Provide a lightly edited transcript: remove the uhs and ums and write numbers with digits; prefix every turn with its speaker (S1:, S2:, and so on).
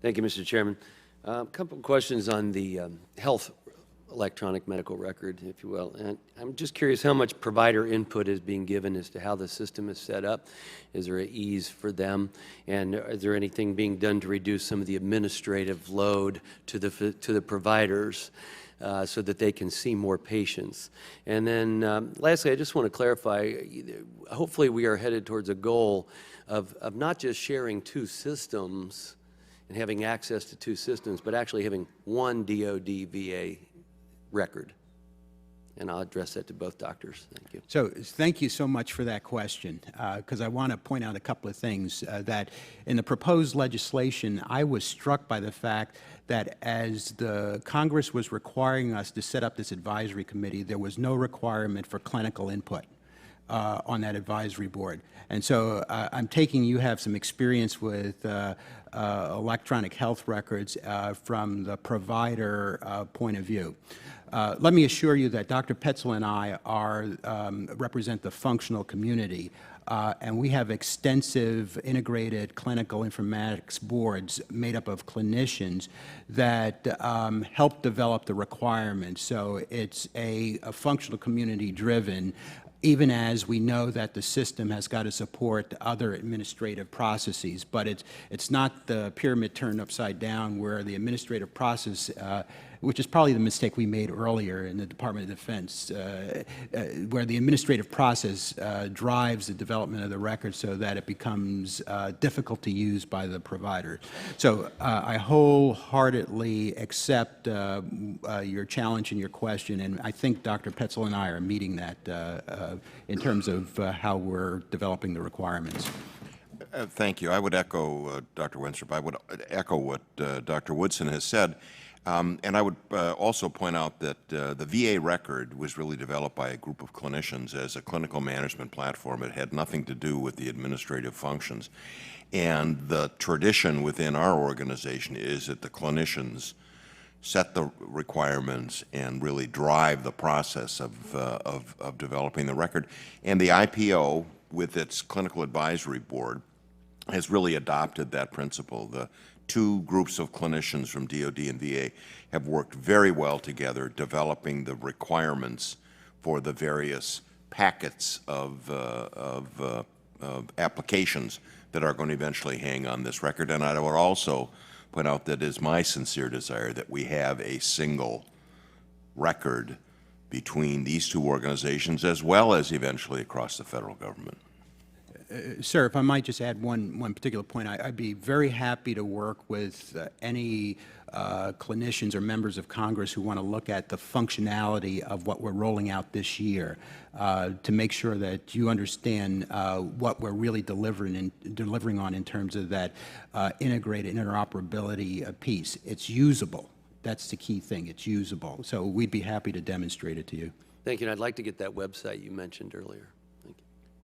S1: Thank you, Mr. Chairman. A couple of questions on the health electronic medical record, if you will. And I'm just curious how much provider input is being given as to how the system is set up. Is there an ease for them? And is there anything being done to reduce some of the administrative load to the providers so that they can see more patients? And then lastly, I just want to clarify, hopefully we are headed towards a goal of not just sharing two systems and having access to two systems, but actually having one DoD VA record. And I'll address that to both doctors. Thank you.
S2: So thank you so much for that question, because I want to point out a couple of things. That in the proposed legislation, I was struck by the fact that as the Congress was requiring us to set up this advisory committee, there was no requirement for clinical input on that advisory board. And so I'm taking you have some experience with electronic health records from the provider point of view. Let me assure you that Dr. Petvel and I represent the functional community, and we have extensive integrated clinical informatics boards made up of clinicians that help develop the requirements. So it's a functional community driven, even as we know that the system has got to support other administrative processes. But it's not the pyramid turned upside down where the administrative process, which is probably the mistake we made earlier in the Department of Defense, where the administrative process drives the development of the record so that it becomes difficult to use by the provider. So I wholeheartedly accept your challenge and your question, and I think Dr. Petvel and I are meeting that in terms of how we're developing the requirements.
S3: Thank you. I would echo Dr. Wenstrup. I would echo what Dr. Woodson has said. And I would also point out that the VA record was really developed by a group of clinicians as a clinical management platform. It had nothing to do with the administrative functions. And the tradition within our organization is that the clinicians set the requirements and really drive the process of developing the record. And the IPO, with its clinical advisory board, has really adopted that principle. The two groups of clinicians from DoD and VA have worked very well together, developing the requirements for the various packets of applications that are going to eventually hang on this record. And I would also point out that it is my sincere desire that we have a single record between these two organizations, as well as eventually across the federal government.
S2: Sir, if I might just add one particular point, I'd be very happy to work with any clinicians or members of Congress who want to look at the functionality of what we're rolling out this year to make sure that you understand what we're really delivering on in terms of that integrated interoperability piece. It's usable. That's the key thing. It's usable. So we'd be happy to demonstrate it to you.
S1: Thank you. And I'd like to get that website you mentioned earlier.